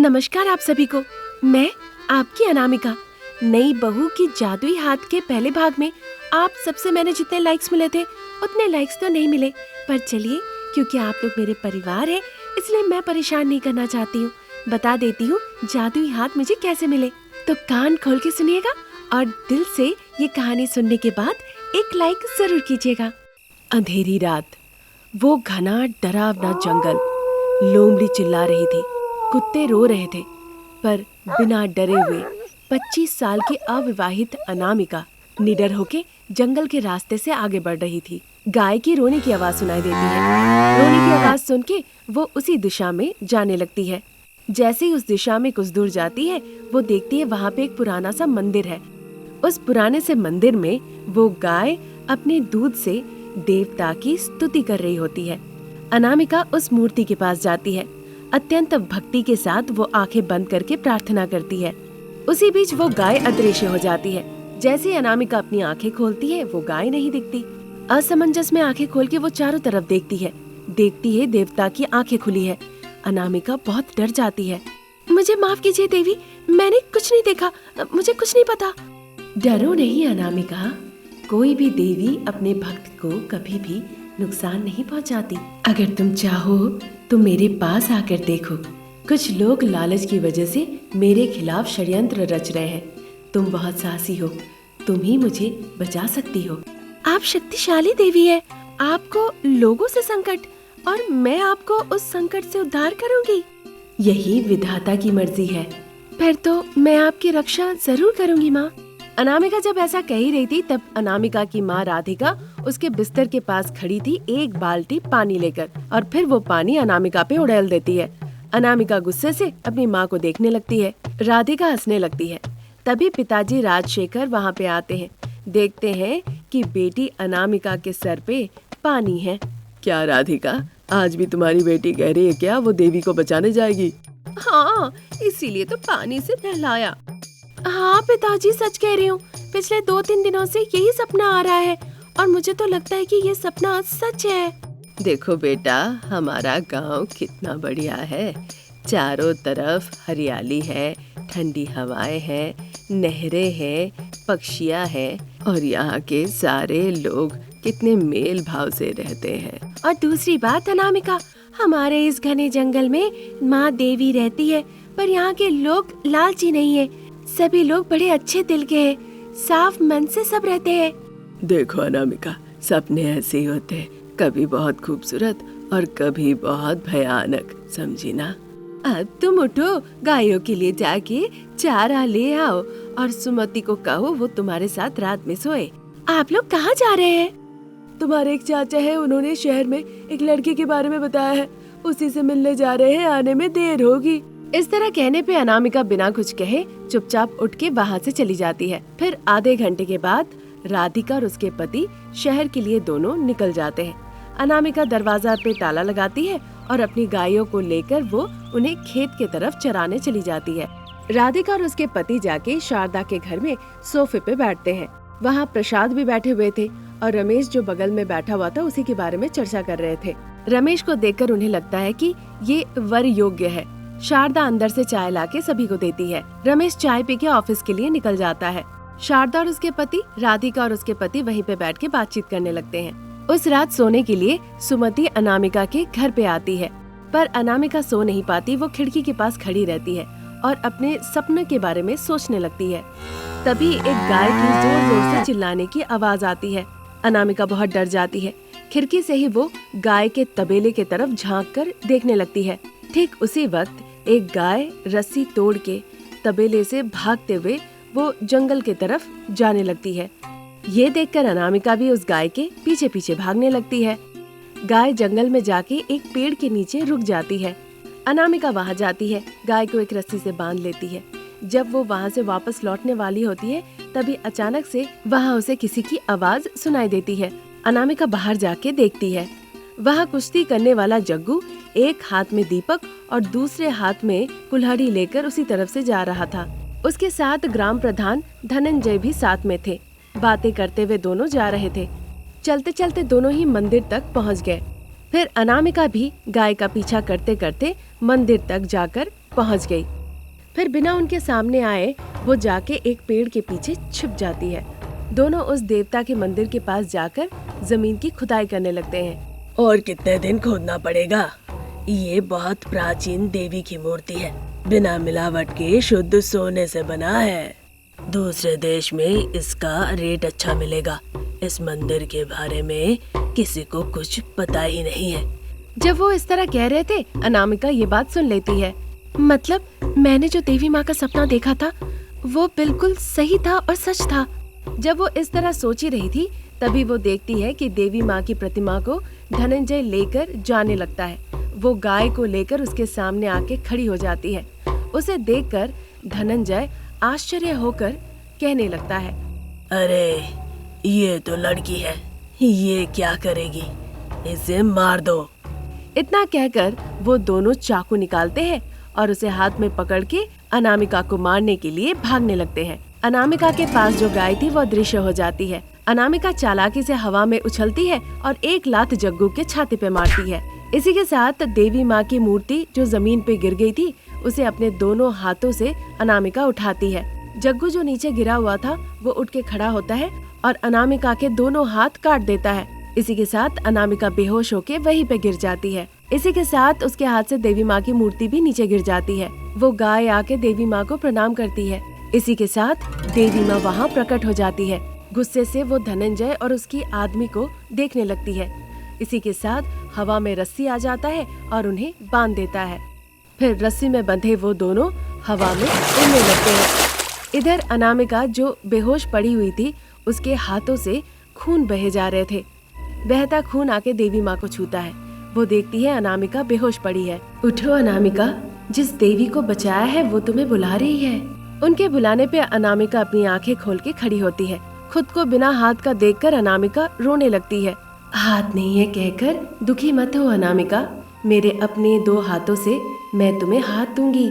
नमस्कार आप सभी को। मैं आपकी अनामिका। नई बहू की जादुई हाथ के पहले भाग में आप सबसे मैंने जितने लाइक्स मिले थे उतने लाइक्स तो नहीं मिले, पर चलिए, क्योंकि आप लोग मेरे परिवार हैं इसलिए मैं परेशान नहीं करना चाहती हूँ। बता देती हूँ जादुई हाथ मुझे कैसे मिले। तो कान खोल के सुनिएगा और दिल से ये कहानी सुनने के बाद एक लाइक जरूर कीजिएगा। अंधेरी रात, वो घना डरावना जंगल। लोमड़ी चिल्ला रही थी, कुत्ते रो रहे थे, पर बिना डरे हुए 25 साल की अविवाहित अनामिका निडर होके जंगल के रास्ते से आगे बढ़ रही थी। गाय की रोने की आवाज सुनाई देती है। रोने की आवाज सुन के वो उसी दिशा में जाने लगती है। जैसे ही उस दिशा में कुछ दूर जाती है, वो देखती है वहाँ पे एक पुराना सा मंदिर है। उस पुराने से मंदिर में वो गाय अपने दूध से देवता की स्तुति कर रही होती है। अनामिका उस मूर्ति के पास जाती है। अत्यंत भक्ति के साथ वो आंखें बंद करके प्रार्थना करती है। उसी बीच वो गाय अदृश्य हो जाती है। जैसे अनामिका अपनी आंखें खोलती है, वो गाय नहीं दिखती। असमंजस में आंखें खोल के वो चारों तरफ देखती है। देवता की आंखें खुली है। अनामिका बहुत डर जाती है। मुझे माफ कीजिए देवी, मैंने कुछ नहीं देखा, मुझे कुछ नहीं पता। डरो नहीं अनामिका, कोई भी देवी अपने भक्त को कभी भी नुकसान नहीं पहुंचाती। अगर तुम चाहो तो मेरे पास आकर देखो। कुछ लोग लालच की वजह से मेरे खिलाफ षड्यंत्र रच रहे हैं। तुम बहुत साहसी हो, तुम ही मुझे बचा सकती हो। आप शक्तिशाली देवी है, आपको लोगों से संकट और मैं आपको उस संकट से उद्धार करूंगी। यही विधाता की मर्जी है। फिर तो मैं आपकी रक्षा जरूर करूंगी माँ। अनामिका जब ऐसा कह ही रही थी, तब अनामिका की माँ राधिका उसके बिस्तर के पास खड़ी थी, एक बाल्टी पानी लेकर, और फिर वो पानी अनामिका पे उड़ेल देती है। अनामिका गुस्से से अपनी माँ को देखने लगती है। राधिका हंसने लगती है। तभी पिताजी राजशेखर वहाँ पे आते हैं। देखते हैं कि बेटी अनामिका के सर पे पानी है। क्या राधिका, आज भी तुम्हारी बेटी कह रही है क्या वो देवी को बचाने जाएगी? हाँ, इसीलिए तो पानी से नहलाया। हाँ पिताजी, सच कह रही हूँ। पिछले 2-3 दिनों से यही सपना आ रहा है और मुझे तो लगता है कि ये सपना सच है। देखो बेटा, हमारा गांव कितना बढ़िया है। चारों तरफ हरियाली है, ठंडी हवाएं हैं, नहरें हैं, पक्षियाँ हैं और यहाँ के सारे लोग कितने मेल भाव से रहते हैं। और दूसरी बात अनामिका, हमारे इस घने जंगल में माँ देवी रहती है, पर यहाँ के लोग लालची नहीं है। सभी लोग बड़े अच्छे दिल के हैं, साफ मन से सब रहते हैं। देखो अनामिका, सपने ऐसे ही होते हैं, कभी बहुत खूबसूरत और कभी बहुत भयानक, समझी ना? अब तुम उठो, गायों के लिए जाके चारा ले आओ और सुमति को कहो वो तुम्हारे साथ रात में सोए। आप लोग कहाँ जा रहे हैं? तुम्हारे एक चाचा है, उन्होंने शहर में एक लड़के के बारे में बताया है, उसी से मिलने जा रहे हैं, आने में देर होगी। इस तरह कहने पे अनामिका बिना कुछ कहे चुपचाप उठ के वहाँ से चली जाती है। फिर आधे घंटे के बाद राधिका और उसके पति शहर के लिए दोनों निकल जाते हैं। अनामिका दरवाजा पे ताला लगाती है और अपनी गायों को लेकर वो उन्हें खेत के तरफ चराने चली जाती है। राधिका और उसके पति जाके शारदा के घर में सोफे पे बैठते हैं। वहाँ प्रसाद भी बैठे हुए थे और रमेश जो बगल में बैठा हुआ था उसी के बारे में चर्चा कर रहे थे। रमेश को देखकर उन्हें लगता है कि ये वर योग्य है। शारदा अंदर से चाय लाके सभी को देती है। रमेश चाय पी के ऑफिस के लिए निकल जाता है। शारदा और उसके पति, राधिका और उसके पति वहीं पे बैठ के बातचीत करने लगते हैं। उस रात सोने के लिए सुमति अनामिका के घर पे आती है, पर अनामिका सो नहीं पाती। वो खिड़की के पास खड़ी रहती है और अपने सपने के बारे में सोचने लगती है। तभी एक गाय की जोर जोर से चिल्लाने की आवाज आती है। अनामिका बहुत डर जाती है। खिड़की से ही वो गाय के तबेले के तरफ झांक कर देखने लगती है। ठीक उसी वक्त एक गाय रस्सी तोड़ के तबेले से भागते हुए वो जंगल के तरफ जाने लगती है। ये देखकर अनामिका भी उस गाय के पीछे पीछे भागने लगती है। गाय जंगल में जाके एक पेड़ के नीचे रुक जाती है। अनामिका वहाँ जाती है, गाय को एक रस्सी से बांध लेती है। जब वो वहाँ से वापस लौटने वाली होती है, तभी अचानक से वहाँ उसे किसी की आवाज सुनाई देती है। अनामिका बाहर जाके देखती है, वहाँ कुश्ती करने वाला जग्गू एक हाथ में दीपक और दूसरे हाथ में कुल्हाड़ी लेकर उसी तरफ से जा रहा था। उसके साथ ग्राम प्रधान धनंजय भी साथ में थे। बातें करते हुए दोनों जा रहे थे। चलते चलते दोनों ही मंदिर तक पहुँच गए। फिर अनामिका भी गाय का पीछा करते करते मंदिर तक जाकर पहुंच गई। फिर बिना उनके सामने आए वो जाके एक पेड़ के पीछे छिप जाती है। दोनों उस देवता के मंदिर के पास जाकर जमीन की खुदाई करने लगते हैं। और कितने दिन खोदना पड़ेगा? ये बहुत प्राचीन देवी की मूर्ति है, बिना मिलावट के शुद्ध सोने से बना है। दूसरे देश में इसका रेट अच्छा मिलेगा। इस मंदिर के बारे में किसी को कुछ पता ही नहीं है। जब वो इस तरह कह रहे थे, अनामिका ये बात सुन लेती है। मतलब मैंने जो देवी माँ का सपना देखा था वो बिल्कुल सही था और सच था। जब वो इस तरह सोच ही रही थी, तभी वो देखती है कि देवी माँ की प्रतिमा को धनंजय लेकर जाने लगता है। वो गाय को लेकर उसके सामने आके खड़ी हो जाती है। उसे देखकर धनंजय आश्चर्य होकर कहने लगता है, अरे ये तो लड़की है, ये क्या करेगी? इसे मार दो। इतना कहकर वो दोनों चाकू निकालते हैं और उसे हाथ में पकड़ के अनामिका को मारने के लिए भागने लगते हैं। अनामिका के पास जो गाय थी वो अदृश्य हो जाती है। अनामिका चालाकी से हवा में उछलती है और एक लात जग्गू के छाती पे मारती है। इसी के साथ देवी माँ की मूर्ति जो जमीन पे गिर गई थी उसे अपने दोनों हाथों से अनामिका उठाती है। जग्गू जो नीचे गिरा हुआ था वो उठ के खड़ा होता है और अनामिका के दोनों हाथ काट देता है। इसी के साथ अनामिका बेहोश होके वहीं पे गिर जाती है। इसी के साथ उसके हाथ से देवी माँ की मूर्ति भी नीचे गिर जाती है। वो गाय आके देवी माँ को प्रणाम करती है। इसी के साथ देवी माँ वहाँ प्रकट हो जाती है। गुस्से से वो धनंजय और उसकी आदमी को देखने लगती है। इसी के साथ हवा में रस्सी आ जाता है और उन्हें बांध देता है। फिर रस्सी में बंधे वो दोनों हवा में उड़ने लगते हैं। इधर अनामिका जो बेहोश पड़ी हुई थी उसके हाथों से खून बहे जा रहे थे। बहता खून आके देवी माँ को छूता है। वो देखती है अनामिका बेहोश पड़ी है। उठो अनामिका, जिस देवी को बचाया है वो तुम्हें बुला रही है। उनके बुलाने पे अनामिका अपनी आंखें खोल के खड़ी होती है। खुद को बिना हाथ का देखकर अनामिका रोने लगती है। हाथ नहीं है कहकर दुखी मत हो अनामिका, मेरे अपने 2 हाथों से मैं तुम्हें हाथ दूंगी।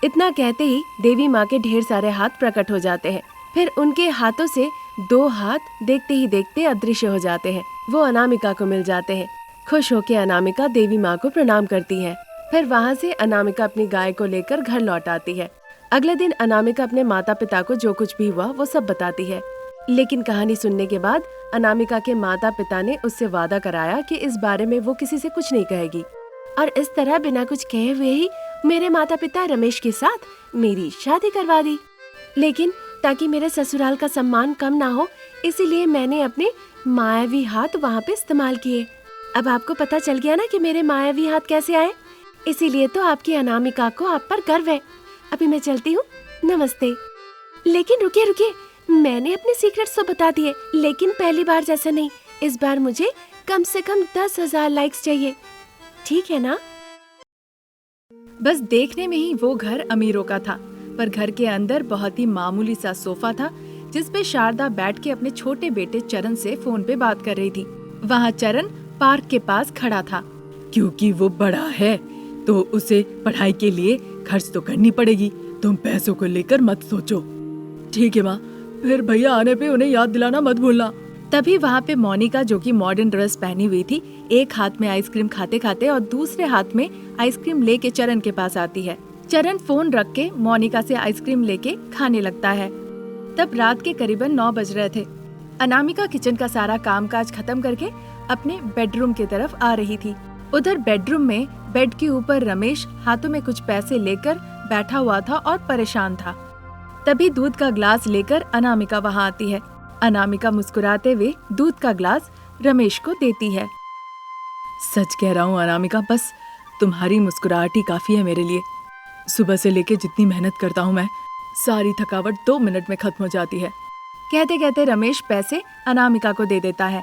इतना कहते ही देवी माँ के ढेर सारे हाथ प्रकट हो जाते हैं। फिर उनके हाथों से 2 हाथ देखते ही देखते अदृश्य हो जाते हैं। वो अनामिका को मिल जाते हैं। खुश होकर अनामिका देवी माँ को प्रणाम करती है। फिर वहाँ से अनामिका अपनी गाय को लेकर घर लौट आती है। अगले दिन अनामिका अपने माता पिता को जो कुछ भी हुआ वो सब बताती है। लेकिन कहानी सुनने के बाद अनामिका के माता पिता ने उससे वादा कराया कि इस बारे में वो किसी से कुछ नहीं कहेगी। और इस तरह बिना कुछ कहे हुए ही मेरे माता पिता रमेश के साथ मेरी शादी करवा दी। लेकिन ताकि मेरे ससुराल का सम्मान कम ना हो, इसीलिए मैंने अपने मायावी हाथ वहाँ पे इस्तेमाल किए। अब आपको पता चल गया ना कि मेरे मायावी हाथ कैसे आए, इसीलिए तो आपकी अनामिका को आप पर गर्व है। अभी मैं चलती हूँ, नमस्ते। लेकिन रुकिए रुकिए, मैंने अपने सीक्रेट्स तो बता दिए, लेकिन पहली बार जैसा नहीं, इस बार मुझे कम से कम 10,000 लाइक्स चाहिए, ठीक है ना? बस देखने में ही वो घर अमीरों का था, पर घर के अंदर बहुत ही मामूली सा सोफा था जिस पे शारदा बैठ के अपने छोटे बेटे चरण से फोन पे बात कर रही थी। वहाँ चरण पार्क के पास खड़ा था। क्योंकि वो बड़ा है तो उसे पढ़ाई के लिए खर्च तो करनी पड़ेगी, तुम पैसों को लेकर मत सोचो। ठीक है माँ, फिर भैया आने पे उन्हें याद दिलाना मत भूलना। तभी वहाँ पे मोनिका, जो कि मॉडर्न ड्रेस पहनी हुई थी, एक हाथ में आइसक्रीम खाते खाते और दूसरे हाथ में आइसक्रीम लेके चरण के पास आती है। चरण फोन रख के मोनिका से आइसक्रीम लेके खाने लगता है। तब रात के करीबन 9 बज रहे थे। अनामिका किचन का सारा कामकाज खत्म करके अपने बेडरूम की तरफ आ रही थी। उधर बेडरूम में बेड के ऊपर रमेश हाथों में कुछ पैसे लेकर बैठा हुआ था और परेशान था। तभी दूध का ग्लास लेकर अनामिका वहाँ आती है। अनामिका मुस्कुराते हुए दूध का ग्लास रमेश को देती है। सच कह रहा हूँ अनामिका, बस तुम्हारी मुस्कुराहट ही काफी है मेरे लिए। सुबह से लेके जितनी मेहनत करता हूँ मैं, सारी थकावट 2 मिनट में खत्म हो जाती है। कहते कहते रमेश पैसे अनामिका को दे देता है।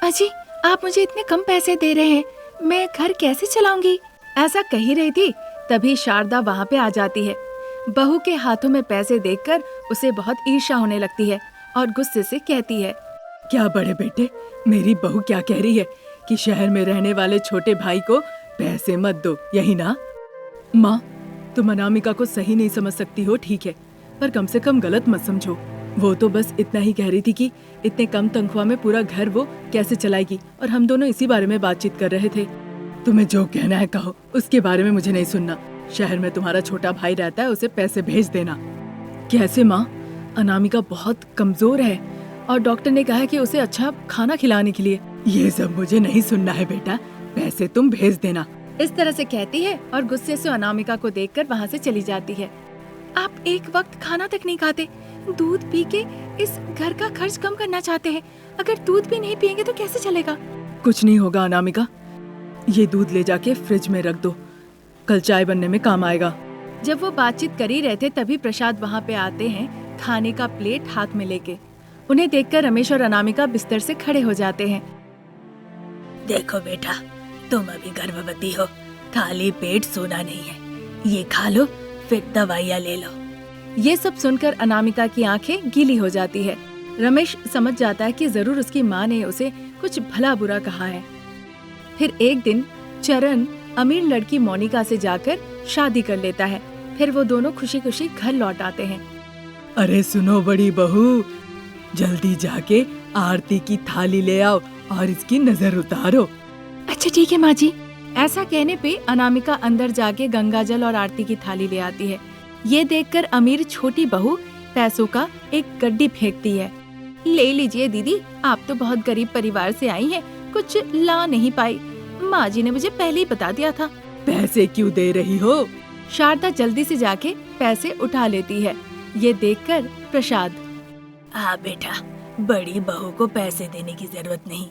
अजी, आप मुझे इतने कम पैसे दे रहे हैं, मैं घर कैसे चलाऊंगी? ऐसा कह ही रही थी, तभी शारदा वहाँ पे आ जाती है। बहू के हाथों में पैसे देखकर उसे बहुत ईर्ष्या होने लगती है और गुस्से से कहती है, क्या बड़े बेटे, मेरी बहू क्या कह रही है कि शहर में रहने वाले छोटे भाई को पैसे मत दो, यही ना? माँ, तुम अनामिका को सही नहीं समझ सकती हो, ठीक है, पर कम से कम गलत मत समझो। वो तो बस इतना ही कह रही थी कि इतने कम तनख्वाह में पूरा घर वो कैसे चलाएगी, और हम दोनों इसी बारे में बातचीत कर रहे थे। तुम्हें जो कहना है कहो, उसके बारे में मुझे नहीं सुनना। शहर में तुम्हारा छोटा भाई रहता है, उसे पैसे भेज देना। कैसे माँ? अनामिका बहुत कमजोर है और डॉक्टर ने कहा है कि उसे अच्छा खाना खिलाने के लिए। ये सब मुझे नहीं सुनना है बेटा, पैसे तुम भेज देना। इस तरह से कहती है और गुस्से से अनामिका को देखकर वहाँ से चली जाती है। आप एक वक्त खाना तक नहीं खाते, दूध पी के इस घर का खर्च कम करना चाहते हैं। अगर दूध भी नहीं पियेंगे तो कैसे चलेगा? कुछ नहीं होगा अनामिका, ये दूध ले जाके फ्रिज में रख दो, कल चाय बनने में काम आएगा। जब वो बातचीत कर ही रहे थे तभी प्रसाद वहाँ पे आते हैं खाने का प्लेट हाथ में लेके। उन्हें देखकर रमेश और अनामिका बिस्तर से खड़े हो जाते हैं। देखो बेटा, तुम अभी गर्भवती हो, खाली पेट सोना नहीं है, ये खा लो फिर दवाइयाँ ले लो। ये सब सुनकर अनामिका की आंखें गीली हो जाती है। रमेश समझ जाता है कि जरूर उसकी माँ ने उसे कुछ भला बुरा कहा है। फिर एक दिन चरण अमीर लड़की मोनिका से जाकर शादी कर लेता है। फिर वो दोनों खुशी खुशी घर लौट आते हैं। अरे सुनो बड़ी बहू, जल्दी जाके आरती की थाली ले आओ और इसकी नजर उतारो। अच्छा ठीक है माँ जी। ऐसा कहने पे अनामिका अंदर जाके गंगा जल और आरती की थाली ले आती है। ये देखकर अमीर छोटी बहू पैसों का एक गड्डी फेंकती है। ले लीजिए दीदी, आप तो बहुत गरीब परिवार से आई हैं, कुछ ला नहीं पाई। माँ जी ने मुझे पहले ही बता दिया था। पैसे क्यों दे रही हो? शारदा जल्दी से जाके पैसे उठा लेती है। ये देखकर प्रसाद, हाँ बेटा, बड़ी बहू को पैसे देने की जरूरत नहीं,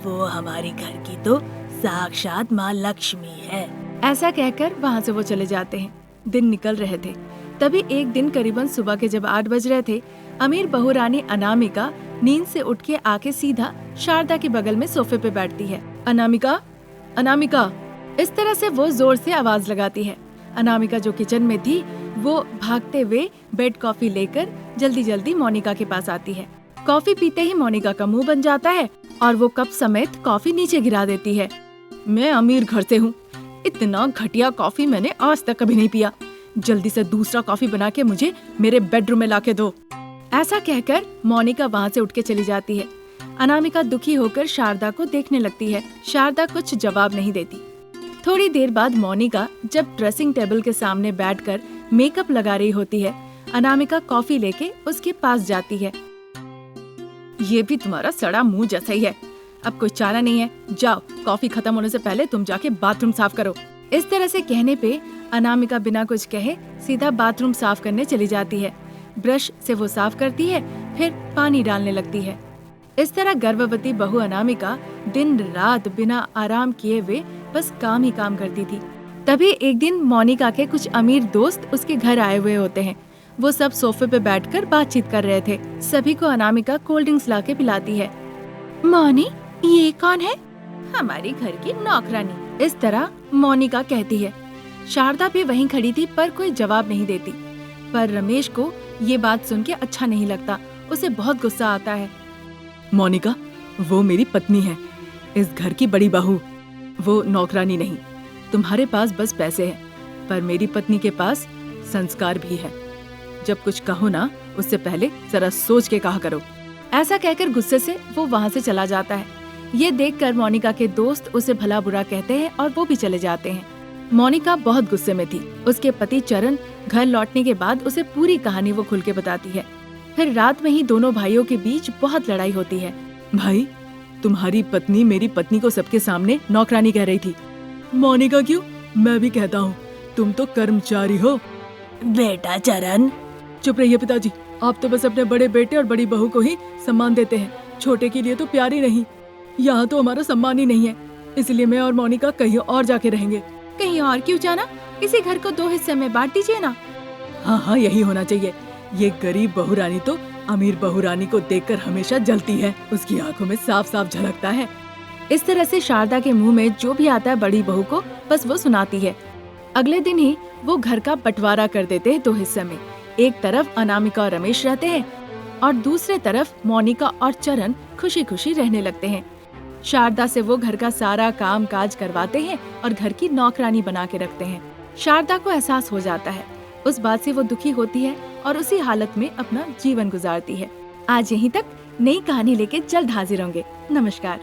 वो हमारी घर की तो साक्षात माँ लक्ष्मी है। ऐसा कहकर वहाँ से वो चले जाते हैं। दिन निकल रहे थे, तभी एक दिन करीबन सुबह के जब 8 बज रहे थे, अमीर बहुरानी अनामिका नींद से उठ के आके सीधा शारदा के बगल में सोफे पे बैठती है। अनामिका, अनामिका, इस तरह से वो जोर से आवाज लगाती है। अनामिका जो किचन में थी वो भागते हुए बेड कॉफी लेकर जल्दी जल्दी मोनिका के पास आती है। कॉफी पीते ही मोनिका का मुंह बन जाता है और वो कप समेत कॉफी नीचे गिरा देती है। मैं अमीर घर से हूँ, इतना घटिया कॉफी मैंने आज तक कभी नहीं पिया। जल्दी से दूसरा कॉफी बना के मुझे मेरे बेडरूम में लाके दो। ऐसा कहकर मोनिका वहाँ से उठ के चली जाती है। अनामिका दुखी होकर शारदा को देखने लगती है। शारदा कुछ जवाब नहीं देती। थोड़ी देर बाद मोनिका जब ड्रेसिंग टेबल के सामने बैठकर मेकअप लगा रही होती है, अनामिका कॉफी लेके उसके पास जाती है। ये भी तुम्हारा सड़ा मुंह जैसा ही है, अब कोई चारा नहीं है, जाओ कॉफी खत्म होने से पहले तुम जाके बाथरूम साफ करो। इस तरह से कहने पे अनामिका बिना कुछ कहे सीधा बाथरूम साफ करने चली जाती है। ब्रश से वो साफ करती है, फिर पानी डालने लगती है। इस तरह गर्भवती बहू अनामिका दिन रात बिना आराम किए हुए बस काम ही काम करती थी। तभी एक दिन मोनिका के कुछ अमीर दोस्त उसके घर आए हुए होते हैं। वो सब सोफे पे बैठकर बातचीत कर रहे थे। सभी को अनामिका कोल्ड ड्रिंक्स लाके पिलाती है। मौनी, ये कौन है? हमारी घर की नौकरानी, इस तरह मोनिका कहती है। शारदा भी वहीं खड़ी थी पर कोई जवाब नहीं देती। पर रमेश को ये बात सुन के अच्छा नहीं लगता, उसे बहुत गुस्सा आता है। मोनिका, वो मेरी पत्नी है, इस घर की बड़ी बहू, वो नौकरानी नहीं। तुम्हारे पास बस पैसे हैं, पर मेरी पत्नी के पास संस्कार भी है। जब कुछ कहो ना, उससे पहले जरा सोच के कहा करो। ऐसा कहकर गुस्से से वो वहाँ से चला जाता है। ये देखकर मोनिका के दोस्त उसे भला बुरा कहते हैं और वो भी चले जाते हैं। मोनिका बहुत गुस्से में थी। उसके पति चरण घर लौटने के बाद उसे पूरी कहानी वो खुल के बताती है। फिर रात में ही दोनों भाइयों के बीच बहुत लड़ाई होती है। भाई, तुम्हारी पत्नी मेरी पत्नी को सबके सामने नौकरानी कह रही थी। मोनिका क्यों? मैं भी कहता हूँ, तुम तो कर्मचारी हो। बेटा चरण, चुप रहिए पिताजी, आप तो बस अपने बड़े बेटे और बड़ी बहू को ही सम्मान देते हैं, छोटे के लिए तो प्यार ही नहीं। यहाँ तो हमारा सम्मान ही नहीं है, इसलिए मैं और मोनिका कहीं और जाके रहेंगे। कहीं और क्यों जाना? इसी घर को 2 हिस्से में बांट दीजिए ना। हाँ, यही होना चाहिए। ये गरीब बहुरानी तो अमीर बहुरानी को देखकर हमेशा जलती है, उसकी आंखों में साफ साफ झलकता है। इस तरह से शारदा के मुंह में जो भी आता है बड़ी बहू को बस वो सुनाती है। अगले दिन ही वो घर का बंटवारा कर देते हैं 2 हिस्से में। एक तरफ अनामिका और रमेश रहते हैं और दूसरे तरफ मोनिका और चरण खुशी खुशी रहने लगते हैं। शारदा से वो घर का सारा काम काज करवाते हैं और घर की नौकरानी बना के रखते हैं। शारदा को एहसास हो जाता है, उस बात से वो दुखी होती है और उसी हालत में अपना जीवन गुजारती है। आज यहीं तक। नई कहानी लेके जल्द हाजिर होंगे। नमस्कार।